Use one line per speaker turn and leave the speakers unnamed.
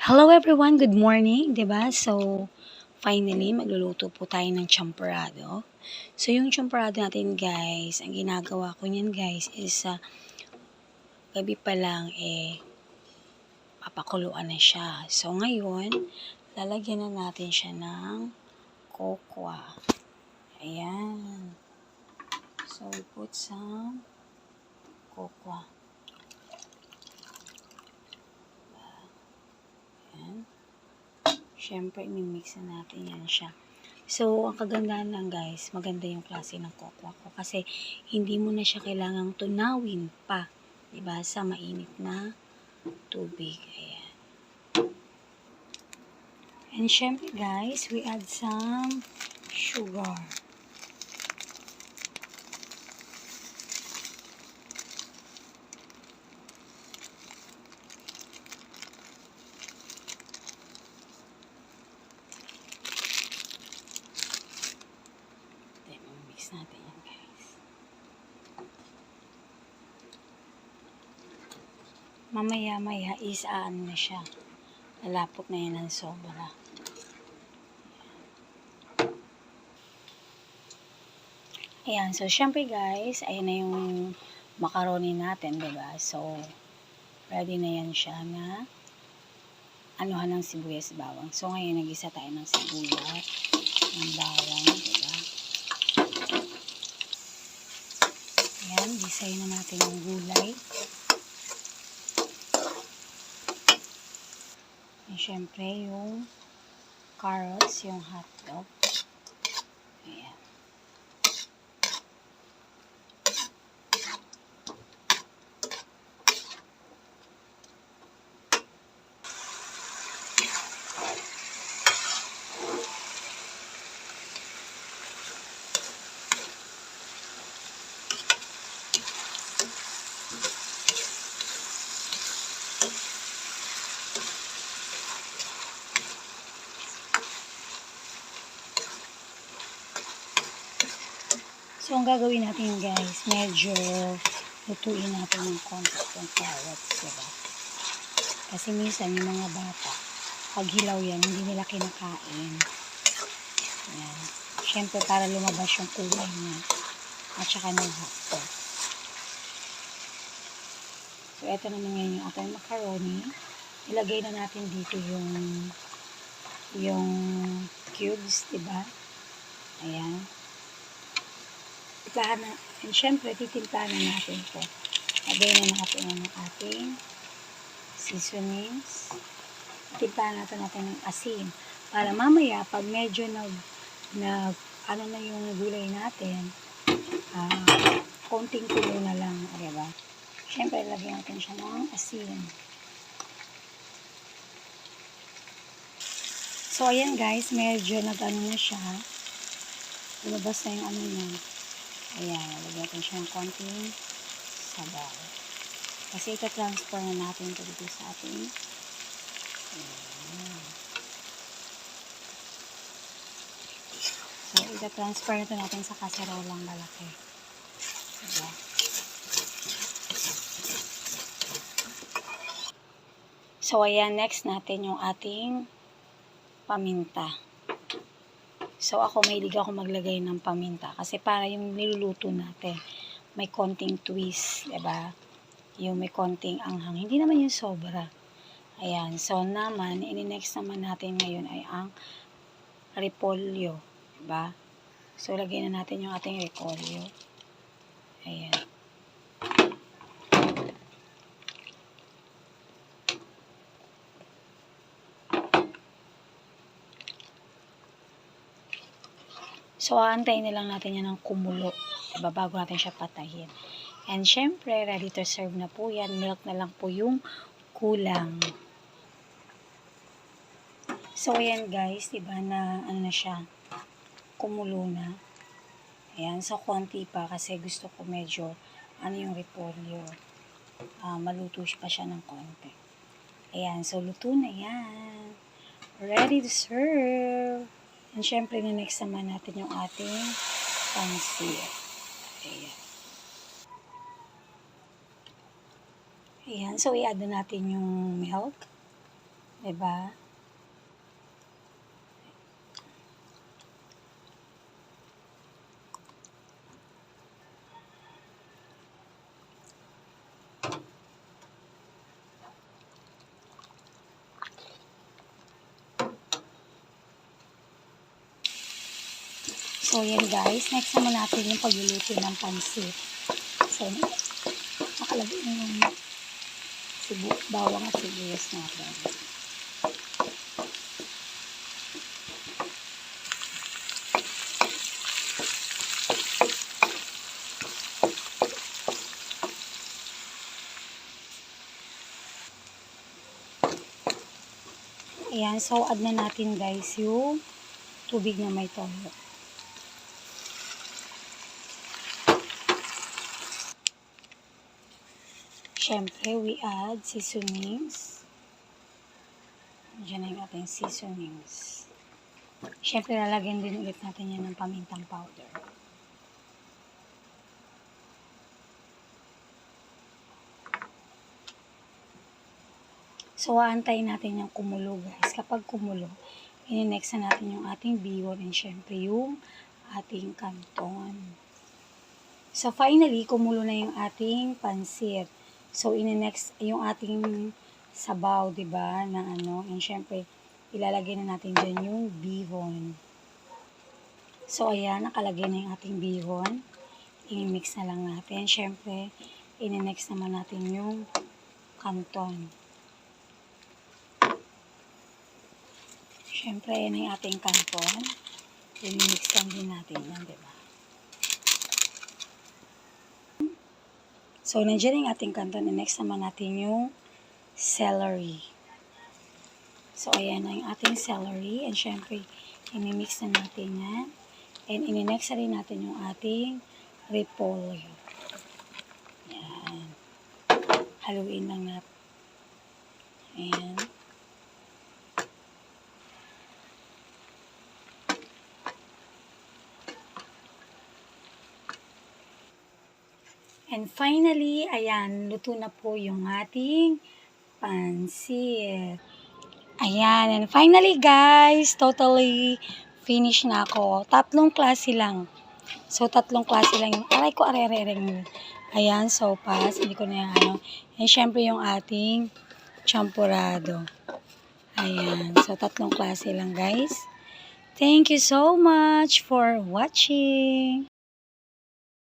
Hello everyone, good morning, 'di ba? So, finally magluluto po tayo ng champorado. So, yung champorado natin, guys, ang ginagawa ko niyan, guys, is gabi pa lang papakuluan na siya. So, ngayon, lalagyan na natin siya ng kokwa. Ayan. So, we put some kokwa. Ayan. Siyempre, imimix na natin yan siya. So, ang kagandahan lang, guys, maganda yung klase ng kokwa ko kasi hindi mo na siya kailangang tunawin pa, diba, sa mainit na tubig. Ayan. And syempre, guys, we add some sugar. Then, mix natin yan, guys. Mamaya-maya is na siya. Lalapot na yan ng sobra. Ayan, so syempre guys, ayan na yung macaroni natin, diba? So, ready na yan siya na anuhan ng sibuyas bawang. So, ngayon nag-isa tayo ng sibuyas, ng bawang, diba? Ayan, gisay na natin yung gulay. And syempre yung carrots, yung hotdog. Ayan. So, ang gagawin natin guys, medyo lutuin natin ng konti yung carrots, diba? Kasi minsan yung mga bata, pag hilaw yan, hindi nila kinakain. Ayan. Siyempre, para lumabas yung kulay niya at saka ng hotdog. So, ito naman ngayon yung ating macaroni. Ilagay na natin dito yung cubes, diba? Ayan. Timplahan na, and syempre, titimplahan na natin ito. Lagay na natin ang ating seasonings. Timplahan natin ng asin. Para mamaya, pag medyo ano na yung gulay natin, konting kulo na lang, diba? Syempre, lagyan natin siya ng asin. So, ayan guys, medyo nag-ano na siya. Lumabas na yung ano niya. Ayan, lagyan natin siya ng konting sabaw. Kasi ita-transfer na natin ito dito sa ating. Ayan. So, ita-transfer ito natin sa kaserolang malaki. Diba? So, ayan, next natin yung ating paminta. So, ako mahilig ako maglagay ng paminta kasi para yung niluluto natin may konting twist, diba? Yung may konting anghang. Hindi naman yung sobra. Ayan. So, naman, ini-next naman natin ngayon ay ang repolyo. Diba? So, lagay na natin yung ating repolyo. Ayan. So, aantayin na lang natin yan ng kumulo. Diba? Bago natin siya patahin. And, syempre, ready to serve na po yan. Milk na lang po yung kulang. So, ayan guys. Diba na, ano na siya, kumulo na. Ayan. So, konti pa kasi gusto ko medyo, ano yung repolyo. Maluto pa siya ng konti. Ayan. So, luto na yan. Ready to serve. And syempre, next naman natin yung ating pansit. Ayan. Ayan. So, i-add na natin yung milk. Diba? So, yan guys. Next naman natin yung pagluluto ng pansit. So, nakalagay yung bawang at sibuyas natin. Ayan. So, add na natin guys yung tubig na may toyo. Siyempre, we add seasonings. Diyan na yung ating seasonings. Siyempre, lalagyan din ulit natin yan ng pamintang powder. So, aantayin natin yung kumulo guys. Kapag kumulo, ini-next na natin yung ating bihon and syempre yung ating canton. So, finally, kumulo na yung ating pansit. So, ini-next yung ating sabaw, diba, na ano, and syempre, ilalagay na natin dyan yung bihon. So, ayan, nakalagay na yung ating bihon. I-mix na lang natin. Syempre, ini-next naman natin yung canton. Syempre, yan yung ating canton. I-mix lang din natin yan, diba? So, nandiyan yung ating canton. I-next naman natin yung celery. So, ayan na yung ating celery. And syempre, i-mix na natin yan. And in-next na rin natin yung ating repolyo. Ayan. Haluin lang natin. Ayan. And finally, ayan, luto na po yung ating pansit. Ayan, and finally guys, totally finished na ako. 3 klase lang. So, 3 klase lang yung, aray ko, aray. Ayan, sopas, hindi ko na yung ano. And syempre yung ating champurado. Ayan, so 3 klase lang guys. Thank you so much for watching.